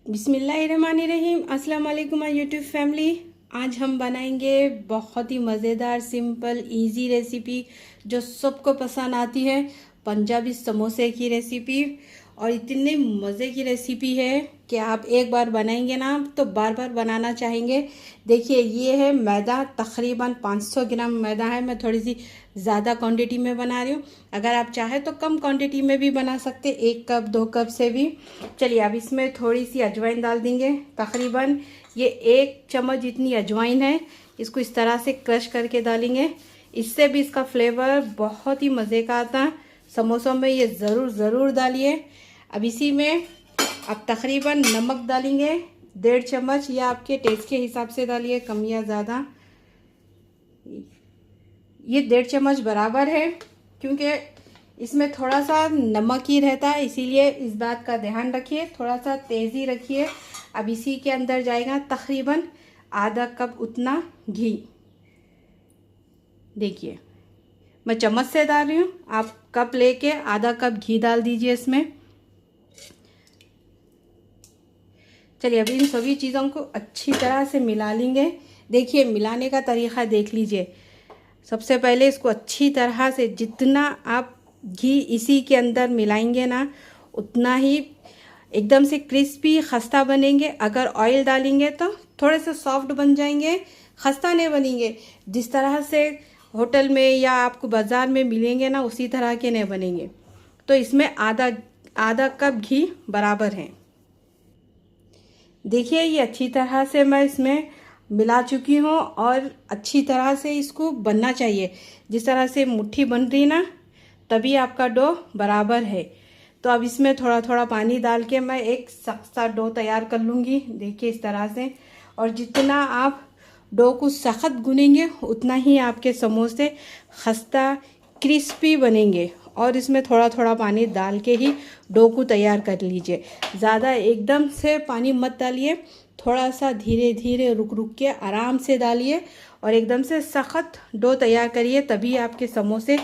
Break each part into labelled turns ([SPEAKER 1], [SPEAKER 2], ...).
[SPEAKER 1] बिस्मिल्लाहिर्रहमानिर्रहीम। अस्सलाम वालेकुम माय यूट्यूब फैमिली। आज हम बनाएंगे बहुत ही मज़ेदार सिंपल इजी रेसिपी जो सबको पसंद आती है, पंजाबी समोसे की रेसिपी। और इतने मज़े की रेसिपी है कि आप एक बार बनाएंगे ना तो बार बार बनाना चाहेंगे। देखिए ये है मैदा, तकरीबन 500 ग्राम मैदा है। मैं थोड़ी सी ज़्यादा क्वांटिटी में बना रही हूँ। अगर आप चाहें तो कम क्वांटिटी में भी बना सकते, 1 कप 2 कप से भी। चलिए अब इसमें थोड़ी सी अजवाइन डाल देंगे। तकरीबन ये 1 चम्मच जितनी अजवाइन है, इसको इस तरह से क्रश करके डालेंगे। इससे भी इसका फ्लेवर बहुत ही मज़े का आता है। समोसों में ये ज़रूर डालिए। अब इसी में अब तकरीबन नमक डालेंगे 1.5 चम्मच, या आपके टेस्ट के हिसाब से डालिए, कम या ज़्यादा। ये 1.5 चम्मच बराबर है, क्योंकि इसमें थोड़ा सा नमक ही रहता है, इसीलिए इस बात का ध्यान रखिए, थोड़ा सा तेज़ी रखिए। अब इसी के अंदर जाएगा तकरीबन आधा कप उतना घी। देखिए मैं चम्मच से डाल रही हूँ, आप कप लेके आधा कप घी डाल दीजिए इसमें। चलिए अब इन सभी चीज़ों को अच्छी तरह से मिला लेंगे। देखिए मिलाने का तरीक़ा देख लीजिए। सबसे पहले इसको अच्छी तरह से, जितना आप घी इसी के अंदर मिलाएंगे ना उतना ही एकदम से क्रिस्पी खस्ता बनेंगे। अगर ऑयल डालेंगे तो थोड़े से सॉफ्ट बन जाएंगे, खस्ता नहीं बनेंगे। जिस तरह से होटल में या आपको बाज़ार में मिलेंगे ना उसी तरह के नहीं बनेंगे। तो इसमें आधा कप घी बराबर है। देखिए ये अच्छी तरह से मैं इसमें मिला चुकी हूँ और अच्छी तरह से इसको बनना चाहिए। जिस तरह से मुट्ठी बन रही ना, तभी आपका डो बराबर है। तो अब इसमें थोड़ा थोड़ा पानी डाल के मैं एक सख्त सा डो तैयार कर लूँगी। देखिए इस तरह से। और जितना आप डो को सख्त गूनेंगे उतना ही आपके समोसे खस्ता क्रिस्पी बनेंगे। और इसमें थोड़ा थोड़ा पानी डाल के ही डो को तैयार कर लीजिए। ज़्यादा एकदम से पानी मत डालिए, थोड़ा सा धीरे धीरे रुक रुक के आराम से डालिए और एकदम से सख्त डो तैयार करिए, तभी आपके समोसे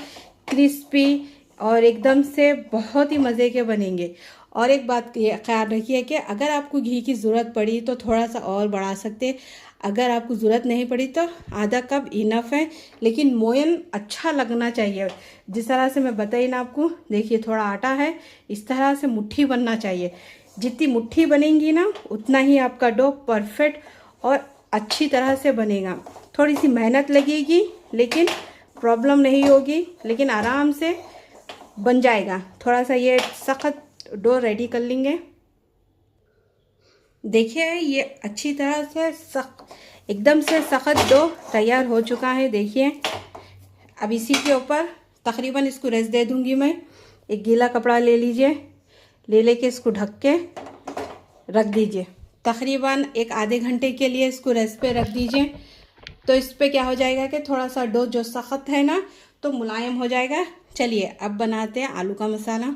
[SPEAKER 1] क्रिस्पी और एकदम से बहुत ही मज़े के बनेंगे। और एक बात ख्याल रखिए कि अगर आपको घी की ज़रूरत पड़ी तो थोड़ा सा और बढ़ा सकते, अगर आपको ज़रूरत नहीं पड़ी तो आधा कप इनफ है। लेकिन मोयन अच्छा लगना चाहिए, जिस तरह से मैं बताई ना आपको। देखिए थोड़ा आटा है, इस तरह से मुट्ठी बनना चाहिए। जितनी मुट्ठी बनेंगी ना उतना ही आपका डो परफेक्ट और अच्छी तरह से बनेगा। थोड़ी सी मेहनत लगेगी लेकिन प्रॉब्लम नहीं होगी, लेकिन आराम से बन जाएगा। थोड़ा सा ये सख्त डो रेडी कर लेंगे। देखिए ये अच्छी तरह से एकदम से सख्त डो तैयार हो चुका है। देखिए अब इसी के ऊपर तकरीबन इसको रेस्ट दे दूंगी मैं। एक गीला कपड़ा ले लीजिए, लेके इसको ढक के रख दीजिए। तकरीबन एक आधे घंटे के लिए इसको रेस्ट पे रख दीजिए। तो इस पे क्या हो जाएगा कि थोड़ा सा डो जो सख्त है ना तो मुलायम हो जाएगा। चलिए अब बनाते हैं आलू का मसाला।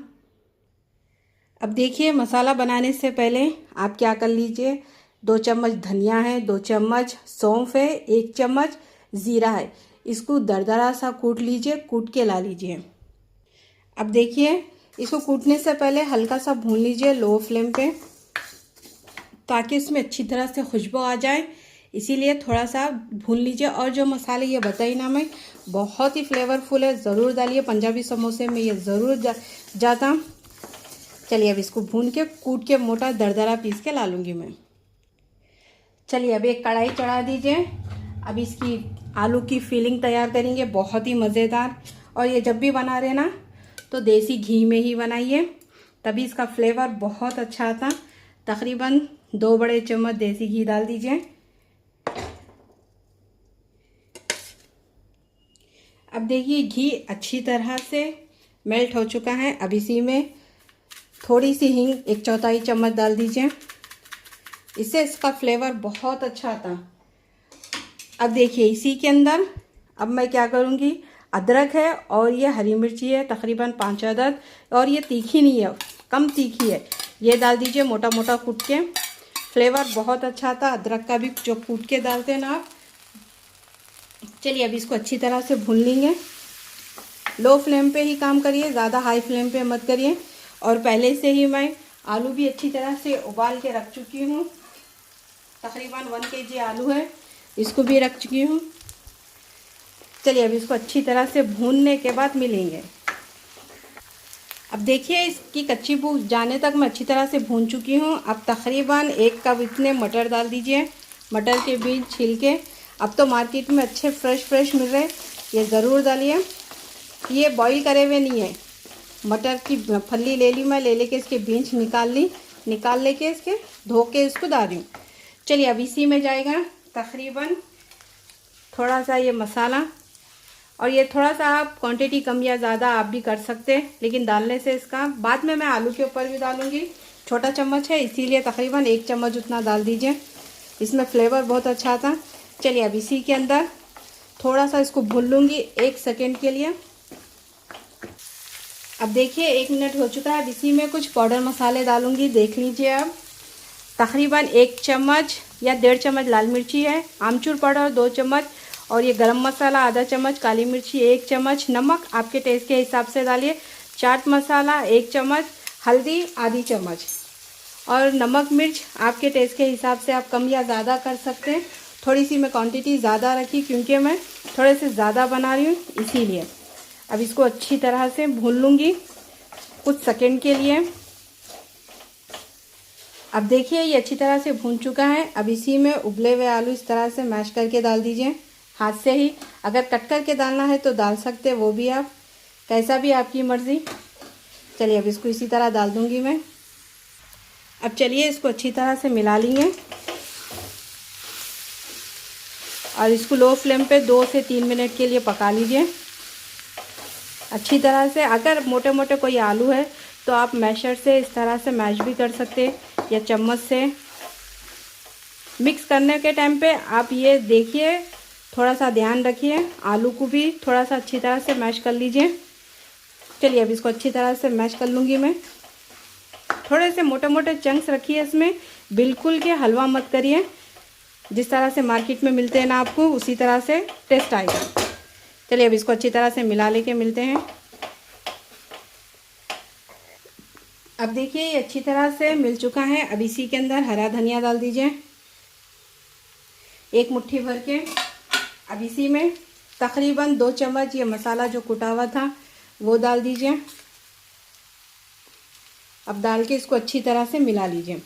[SPEAKER 1] अब देखिए मसाला बनाने से पहले आप क्या कर लीजिए, 2 चम्मच धनिया है, 2 चम्मच सौंफ है, 1 चम्मच ज़ीरा है। इसको दरदरा सा कूट लीजिए, कूट के ला लीजिए। अब देखिए इसको कूटने से पहले हल्का सा भून लीजिए लो फ्लेम पे, ताकि इसमें अच्छी तरह से खुशबू आ जाए, इसीलिए थोड़ा सा भून लीजिए। और जो मसाले ये बताई ना मैं, बहुत ही फ्लेवरफुल है, ज़रूर डालिए। पंजाबी समोसे में ये ज़रूर जाता। चलिए अब इसको भून के कूट के मोटा दरदरा पीस के ला लूँगी मैं। चलिए अब एक कढ़ाई चढ़ा दीजिए। अब इसकी आलू की फीलिंग तैयार करेंगे, बहुत ही मज़ेदार। और ये जब भी बना रहे ना तो देसी घी में ही बनाइए, तभी इसका फ्लेवर बहुत अच्छा आता। तकरीबन 2 बड़े चम्मच देसी घी डाल दीजिए। अब देखिए घी अच्छी तरह से मेल्ट हो चुका है। अब इसी में थोड़ी सी हींग 1/4 चम्मच डाल दीजिए, इससे इसका फ्लेवर बहुत अच्छा आता। अब देखिए इसी के अंदर अब मैं क्या करूँगी, अदरक है और ये हरी मिर्ची है तकरीबन 5 अदद, और ये तीखी नहीं है, कम तीखी है। ये डाल दीजिए मोटा मोटा कूट के, फ्लेवर बहुत अच्छा आता अदरक का भी जो कूट के डालते हैं ना आप। चलिए अब इसको अच्छी तरह से भून लेंगे। लो फ्लेम पे ही काम करिए, ज़्यादा हाई फ्लेम पे मत करिए। और पहले से ही मैं आलू भी अच्छी तरह से उबाल के रख चुकी हूँ। तकरीबन 1 kg आलू है, इसको भी रख चुकी हूँ। चलिए अब इसको अच्छी तरह से भूनने के बाद मिलेंगे। अब देखिए इसकी कच्ची बू जाने तक मैं अच्छी तरह से भून चुकी हूँ। अब तकरीबन 1 कप इतने मटर डाल दीजिए, मटर के बीज छील के। अब तो मार्केट में अच्छे फ्रेश मिल रहे हैं, ये ज़रूर डालिए। ये बॉईल करे हुए नहीं है, मटर की फली ले ली मैं, ले लेके इसके बीज निकाल लेके इसके धो के इसको डाल रही हूँ। चलिए अब इसी में जाएगा तकरीबन थोड़ा सा ये मसाला, और ये थोड़ा सा आप क्वांटिटी कम या ज़्यादा आप भी कर सकते हैं, लेकिन डालने से इसका बाद में मैं आलू के ऊपर भी डालूँगी। छोटा चम्मच है इसीलिए तकरीबन 1 चम्मच उतना डाल दीजिए, इसमें फ्लेवर बहुत अच्छा आता। चलिए अब इसी के अंदर थोड़ा सा इसको भून लूँगी 1 सेकेंड के लिए। अब देखिए 1 मिनट हो चुका है। अब इसी में कुछ पाउडर मसाले डालूँगी, देख लीजिए आप। तकरीबन 1 चम्मच या 1.5 चम्मच लाल मिर्ची है, आमचूर पाउडर 2 चम्मच, और ये गरम मसाला आधा चम्मच, काली मिर्ची 1 चम्मच, नमक आपके टेस्ट के हिसाब से डालिए, चाट मसाला 1 चम्मच, हल्दी आधी चम्मच, और नमक मिर्च आपके टेस्ट के हिसाब से आप कम या ज़्यादा कर सकते हैं। थोड़ी सी मैं क्वांटिटी ज़्यादा रखी क्योंकि मैं थोड़े से ज़्यादा बना रही हूँ इसीलिए। अब इसको अच्छी तरह से भून लूँगी कुछ सेकंड के लिए। अब देखिए ये अच्छी तरह से भून चुका है। अब इसी में उबले हुए आलू इस तरह से मैश करके डाल दीजिए हाथ से ही। अगर कट करके डालना है तो डाल सकते हैं, वो भी आप कैसा भी आपकी मर्ज़ी। चलिए अब इसको इसी तरह डाल दूँगी मैं। अब चलिए इसको अच्छी तरह से मिला लेंगे और इसको लो फ्लेम पे 2 से 3 मिनट के लिए पका लीजिए अच्छी तरह से। अगर मोटे मोटे कोई आलू है तो आप मैशर से इस तरह से मैश भी कर सकते हैं या चम्मच से। मिक्स करने के टाइम पे आप ये देखिए, थोड़ा सा ध्यान रखिए, आलू को भी थोड़ा सा अच्छी तरह से मैश कर लीजिए। चलिए अब इसको अच्छी तरह से मैश कर लूँगी मैं। थोड़े से मोटे मोटे चंक्स रखिए इसमें, बिल्कुल के हलवा मत करिए। जिस तरह से मार्केट में मिलते हैं ना आपको, उसी तरह से टेस्ट आएगा। चलिए अब इसको अच्छी तरह से मिला लेके मिलते हैं। अब देखिए ये अच्छी तरह से मिल चुका है। अब इसी के अंदर हरा धनिया डाल दीजिए 1 मुट्ठी भर के। अब इसी में तकरीबन 2 चम्मच ये मसाला जो कुटा हुआ था वो डाल दीजिए। अब डाल के इसको अच्छी तरह से मिला लीजिए।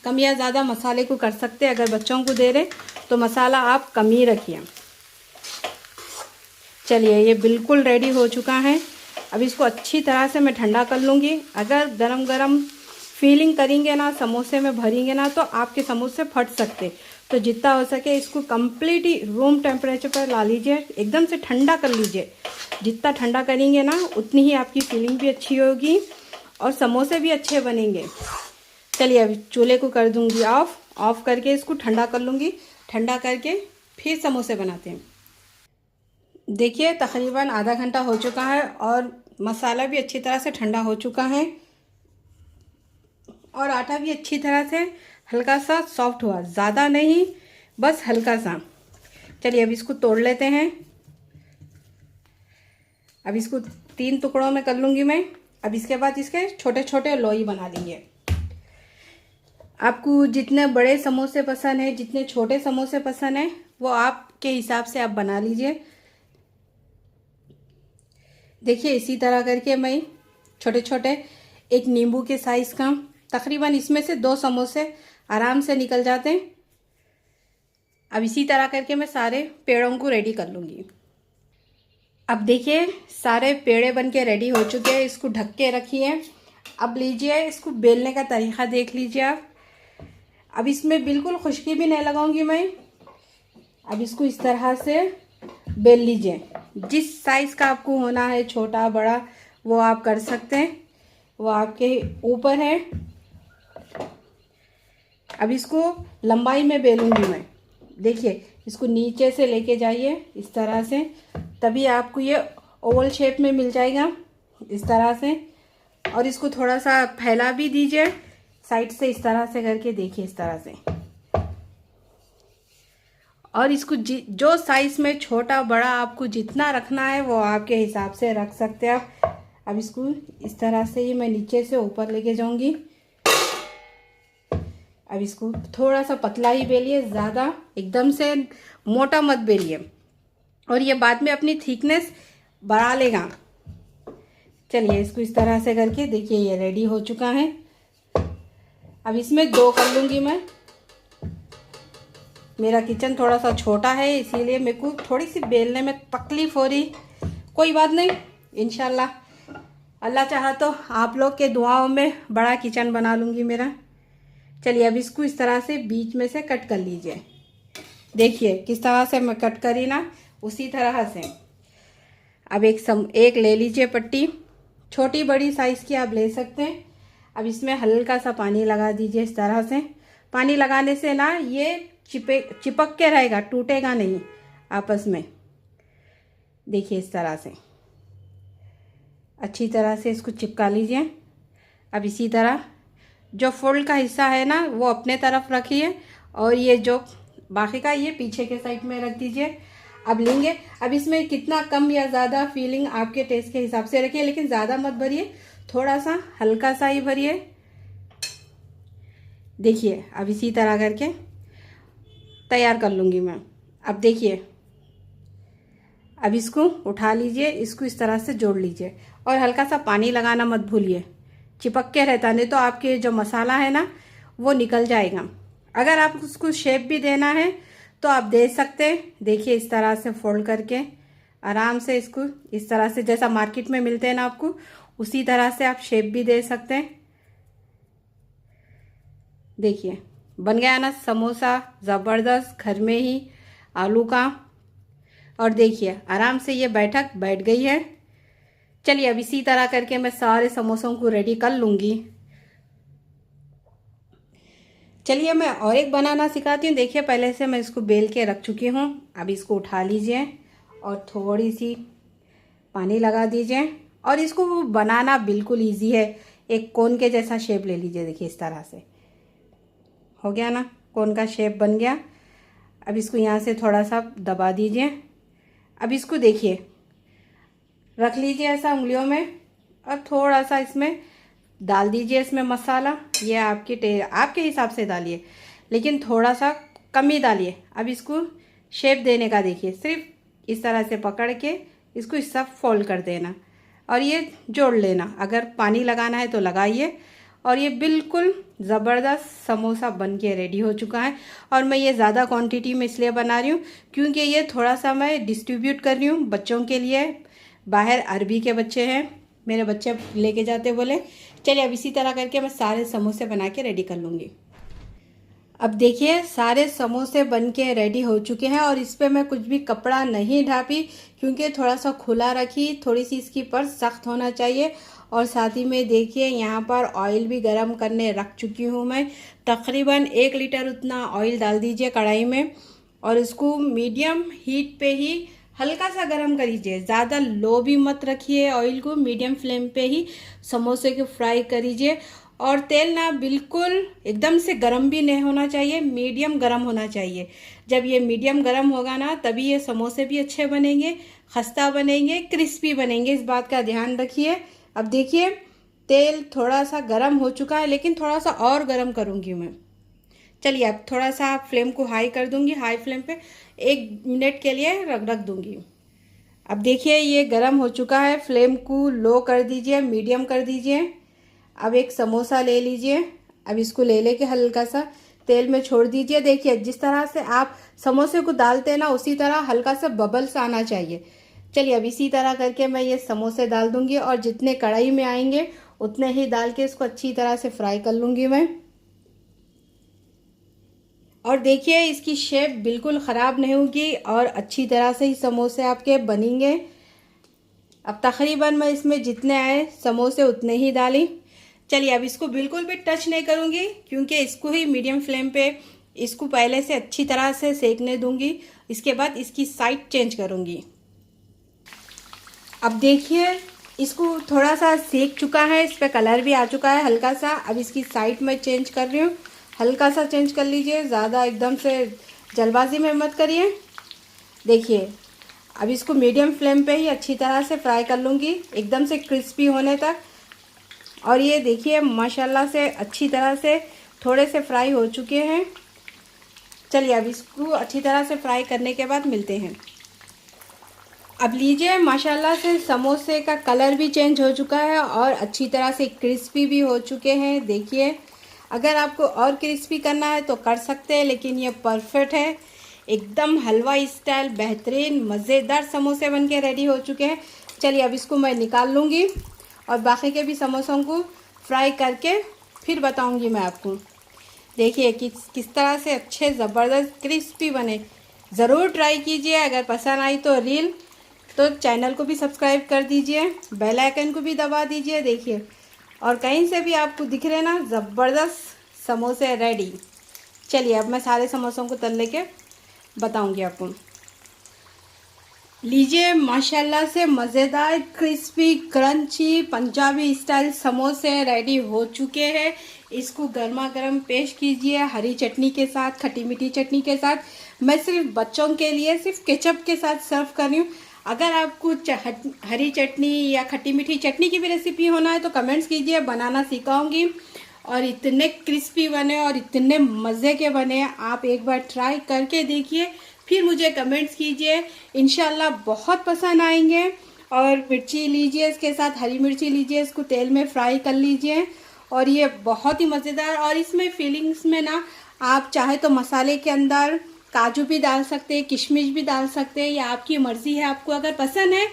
[SPEAKER 1] कम या ज़्यादा मसाले को कर सकते हैं, अगर बच्चों को दे रहे तो मसाला आप कम ही रखिए। चलिए ये बिल्कुल रेडी हो चुका है। अब इसको अच्छी तरह से मैं ठंडा कर लूँगी। अगर गरम गरम फीलिंग करेंगे ना, समोसे में भरेंगे ना, तो आपके समोसे फट सकते। तो जितना हो सके इसको कंप्लीट ही रूम टेम्परेचर पर ला लीजिए, एकदम से ठंडा कर लीजिए। जितना ठंडा करेंगे ना उतनी ही आपकी फीलिंग भी अच्छी होगी और समोसे भी अच्छे बनेंगे। चलिए अब चूल्हे को कर दूंगी ऑफ करके इसको ठंडा कर लूँगी। ठंडा करके फिर समोसे बनाते हैं। देखिए तकरीबन आधा घंटा हो चुका है और मसाला भी अच्छी तरह से ठंडा हो चुका है और आटा भी अच्छी तरह से हल्का सा सॉफ्ट हुआ, ज़्यादा नहीं, बस हल्का सा। चलिए अब इसको तोड़ लेते हैं। अब इसको 3 टुकड़ों में कर लूँगी मैं। अब इसके बाद इसके छोटे छोटे लोई बना लेंगे। आपको जितने बड़े समोसे पसंद है, जितने छोटे समोसे पसंद है, वो आपके हिसाब से आप बना लीजिए। देखिए इसी तरह करके मैं छोटे छोटे एक नींबू के साइज़ का, तकरीबन इसमें से 2 समोसे आराम से निकल जाते हैं। अब इसी तरह करके मैं सारे पेड़ों को रेडी कर लूँगी। अब देखिए सारे पेड़े बन के रेडी हो चुके हैं। इसको ढक के रखिए। अब लीजिए इसको बेलने का तरीका देख लीजिए आप। अब इसमें बिल्कुल खुश्की भी नहीं लगाऊंगी मैं। अब इसको इस तरह से बेल लीजिए। जिस साइज़ का आपको होना है, छोटा बड़ा, वो आप कर सकते हैं, वो आपके ऊपर है। अब इसको लंबाई में बेलूंगी मैं। देखिए इसको नीचे से लेके जाइए इस तरह से, तभी आपको ये ओवल शेप में मिल जाएगा इस तरह से। और इसको थोड़ा सा फैला भी दीजिए साइड से इस तरह से करके, देखिए इस तरह से। और इसको जो साइज़ में छोटा बड़ा आपको जितना रखना है वो आपके हिसाब से रख सकते हैं आप। अब इसको इस तरह से ही मैं नीचे से ऊपर लेके जाऊंगी। अब इसको थोड़ा सा पतला ही बेलिए, ज़्यादा एकदम से मोटा मत बेलिए, और ये बाद में अपनी थिकनेस बढ़ा लेगा। चलिए इसको इस तरह से करके देखिए ये रेडी हो चुका है। अब इसमें 2 कर लूँगी मैं। मेरा किचन थोड़ा सा छोटा है इसीलिए मेरे को थोड़ी सी बेलने में तकलीफ हो रही, कोई बात नहीं, इंशाल्लाह अल्लाह चाहा तो आप लोग के दुआओं में बड़ा किचन बना लूँगी मेरा। चलिए अब इसको इस तरह से बीच में से कट कर लीजिए। देखिए किस तरह से मैं कट करी ना, उसी तरह से। अब एक ले लीजिए पट्टी, छोटी बड़ी साइज़ की आप ले सकते हैं। अब इसमें हल्का सा पानी लगा दीजिए इस तरह से। पानी लगाने से ना ये चिपक के रहेगा, टूटेगा नहीं आपस में। देखिए इस तरह से अच्छी तरह से इसको चिपका लीजिए। अब इसी तरह जो फोल्ड का हिस्सा है ना वो अपने तरफ रखिए, और ये जो बाकी का ये पीछे के साइड में रख दीजिए। अब लेंगे, अब इसमें कितना कम या ज़्यादा फीलिंग आपके टेस्ट के हिसाब से रखिए, लेकिन ज़्यादा मत भरिए, थोड़ा सा हल्का सा ही भरिए। देखिए अब इसी तरह करके तैयार कर लूँगी मैं। अब देखिए अब इसको उठा लीजिए, इसको इस तरह से जोड़ लीजिए, और हल्का सा पानी लगाना मत भूलिए, चिपक के रहता, नहीं तो आपके जो मसाला है ना वो निकल जाएगा। अगर आप उसको शेप भी देना है तो आप दे सकते हैं। देखिए इस तरह से फोल्ड करके आराम से इसको इस तरह से, जैसा मार्केट में मिलते हैं ना आपको, उसी तरह से आप शेप भी दे सकते हैं। देखिए बन गया ना समोसा ज़बरदस्त, घर में ही आलू का। और देखिए आराम से ये बैठ गई है। चलिए अब इसी तरह करके मैं सारे समोसों को रेडी कर लूँगी। चलिए मैं और एक बनाना सिखाती हूँ। देखिए पहले से मैं इसको बेल के रख चुकी हूँ। अब इसको उठा लीजिए और थोड़ी सी पानी लगा दीजिए, और इसको बनाना बिल्कुल इजी है। एक कोन के जैसा शेप ले लीजिए। देखिए इस तरह से हो गया ना, कोन का शेप बन गया। अब इसको यहाँ से थोड़ा सा दबा दीजिए। अब इसको देखिए रख लीजिए ऐसा उंगलियों में, और थोड़ा सा इसमें डाल दीजिए इसमें मसाला। ये आपके हिसाब से डालिए, लेकिन थोड़ा सा कम ही डालिए। अब इसको शेप देने का देखिए, सिर्फ इस तरह से पकड़ के इसको इस सब फोल्ड कर देना, और ये जोड़ लेना। अगर पानी लगाना है तो लगाइए। और ये बिल्कुल ज़बरदस्त समोसा बन के रेडी हो चुका है। और मैं ये ज़्यादा क्वांटिटी में इसलिए बना रही हूँ क्योंकि ये थोड़ा सा मैं डिस्ट्रीब्यूट कर रही हूँ बच्चों के लिए। बाहर अरबी के बच्चे हैं, मेरे बच्चे लेके जाते बोले। चलिए अब इसी तरह करके मैं सारे समोसे बना के रेडी कर लूँगी। अब देखिए सारे समोसे बन के रेडी हो चुके हैं, और इस पर मैं कुछ भी कपड़ा नहीं ढापी क्योंकि थोड़ा सा खुला रखी। थोड़ी सी इसकी पर्स सख्त होना चाहिए। और साथ ही में देखिए यहाँ पर ऑयल भी गरम करने रख चुकी हूँ मैं। तकरीबन 1 लीटर उतना ऑयल डाल दीजिए कढ़ाई में, और इसको मीडियम हीट पे ही हल्का सा गरम करीजिए। ज़्यादा लो भी मत रखिए ऑयल को, मीडियम फ्लेम पे ही समोसे को फ्राई करीजिए। और तेल ना बिल्कुल एकदम से गरम भी नहीं होना चाहिए, मीडियम गरम होना चाहिए। जब ये मीडियम गरम होगा ना तभी ये समोसे भी अच्छे बनेंगे, खस्ता बनेंगे, क्रिस्पी बनेंगे। इस बात का ध्यान रखिए। अब देखिए तेल थोड़ा सा गरम हो चुका है, लेकिन थोड़ा सा और गरम करूँगी मैं। चलिए अब थोड़ा सा फ्लेम को हाई कर दूँगी, हाई फ्लेम पे 1 मिनट के लिए रख दूँगी। अब देखिए ये गरम हो चुका है। फ्लेम को लो कर दीजिए, मीडियम कर दीजिए। अब एक समोसा ले लीजिए। अब इसको लेके हल्का सा तेल में छोड़ दीजिए। देखिए जिस तरह से आप समोसे को डालते हैं ना उसी तरह हल्का सा बबल्स आना चाहिए। चलिए अब इसी तरह करके मैं ये समोसे डाल दूंगी, और जितने कढ़ाई में आएंगे उतने ही डाल के इसको अच्छी तरह से फ्राई कर लूँगी मैं। और देखिए इसकी शेप बिल्कुल ख़राब नहीं होगी, और अच्छी तरह से ही समोसे आपके बनेंगे। अब तकरीबन मैं इसमें जितने आए समोसे उतने ही डाली। चलिए अब इसको बिल्कुल भी टच नहीं करूँगी क्योंकि इसको ही मीडियम फ्लेम पे इसको पहले से अच्छी तरह से सेकने दूंगी। इसके बाद इसकी साइड चेंज करूँगी। अब देखिए इसको थोड़ा सा सेक चुका है, इस पर कलर भी आ चुका है हल्का सा। अब इसकी साइड में चेंज कर रही हूँ, हल्का सा चेंज कर लीजिए, ज़्यादा एकदम से जल्दबाजी में मत करिए। देखिए अब इसको मीडियम फ्लेम पे ही अच्छी तरह से फ्राई कर लूँगी, एकदम से क्रिस्पी होने तक। और ये देखिए माशाल्लाह से अच्छी तरह से थोड़े से फ्राई हो चुके हैं। चलिए अब इसको अच्छी तरह से फ्राई करने के बाद मिलते हैं। अब लीजिए माशाल्लाह से समोसे का कलर भी चेंज हो चुका है और अच्छी तरह से क्रिस्पी भी हो चुके हैं। देखिए, अगर आपको और क्रिस्पी करना है तो कर सकते हैं, लेकिन ये परफेक्ट है। एकदम हलवा स्टाइल बेहतरीन मज़ेदार समोसे बनके रेडी हो चुके हैं। चलिए अब इसको मैं निकाल लूँगी और बाकी के भी समोसों को फ्राई करके फिर बताऊँगी मैं आपको। देखिए किस तरह से अच्छे ज़बरदस्त क्रिस्पी बने। ज़रूर ट्राई कीजिए। अगर पसंद आई तो रील तो चैनल को भी सब्सक्राइब कर दीजिए, बेल आइकन को भी दबा दीजिए। देखिए, और कहीं से भी आपको दिख रहे ना, ज़बरदस्त समोसे रेडी। चलिए अब मैं सारे समोसों को तल लेके बताऊंगी आपको। लीजिए माशाल्लाह से मज़ेदार क्रिस्पी क्रंची पंजाबी स्टाइल समोसे रेडी हो चुके हैं। इसको गर्मा गर्म पेश कीजिए हरी चटनी के साथ, खट्टी मीठी चटनी के साथ। मैं सिर्फ बच्चों के लिए सिर्फ केचप के साथ सर्व कर रही हूँ। अगर आपको हरी चटनी या खट्टी मीठी चटनी की भी रेसिपी होना है तो कमेंट्स कीजिए, बनाना सिखाऊंगी। और इतने क्रिस्पी बने और इतने मज़े के बने, आप एक बार ट्राई करके देखिए, फिर मुझे कमेंट्स कीजिए। इंशाल्लाह बहुत पसंद आएंगे। और मिर्ची लीजिए, इसके साथ हरी मिर्ची लीजिए, इसको तेल में फ्राई कर लीजिए। और ये बहुत ही मज़ेदार। और इसमें फीलिंग्स में ना आप चाहे तो मसाले के अंदर काजू भी डाल सकते हैं, किशमिश भी डाल सकते हैं, या आपकी मर्ज़ी है। आपको अगर पसंद है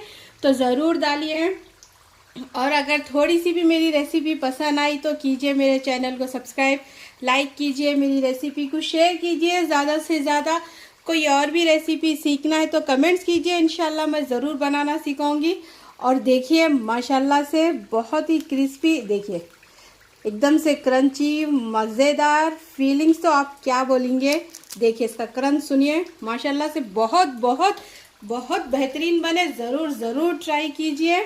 [SPEAKER 1] तो ज़रूर डालिए। और अगर थोड़ी सी भी मेरी रेसिपी पसंद आई तो कीजिए मेरे चैनल को सब्सक्राइब, लाइक कीजिए, मेरी रेसिपी को शेयर कीजिए ज़्यादा से ज़्यादा। कोई और भी रेसिपी सीखना है तो कमेंट्स कीजिए, इंशाल्लाह मैं ज़रूर बनाना सिखाऊंगी। और देखिए माशाल्लाह से बहुत ही क्रिस्पी, देखिए एकदम से क्रंची मज़ेदार। फीलिंग्स तो आप क्या बोलेंगे। देखिए इसका क्रंच सुनिए, माशाल्लाह से बहुत बहुत बहुत बेहतरीन बने। ज़रूर ट्राई कीजिए।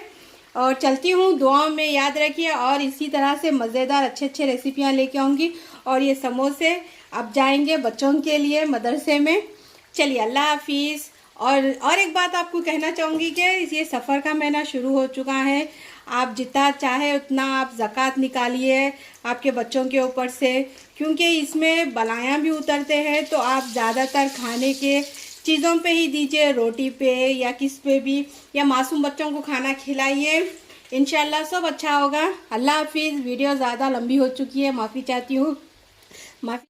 [SPEAKER 1] और चलती हूँ, दुआओं में याद रखिए। और इसी तरह से मज़ेदार अच्छे रेसिपियाँ लेके आऊँगी। और ये समोसे अब जाएंगे बच्चों के लिए मदरसे में। चलिए अल्लाह हाफिज़। और एक बात आपको कहना चाहूँगी कि ये सफ़र का महीना शुरू हो चुका है। आप जितना चाहे उतना आप ज़कात निकालिए आपके बच्चों के ऊपर से, क्योंकि इसमें बलायाँ भी उतरते हैं। तो आप ज़्यादातर खाने के चीज़ों पे ही दीजिए, रोटी पे या किस पे भी, या मासूम बच्चों को खाना खिलाइए। इंशाल्लाह सब अच्छा होगा। अल्लाह हाफिज़। वीडियो ज़्यादा लंबी हो चुकी है, माफ़ी चाहती हूँ, माफ़ी।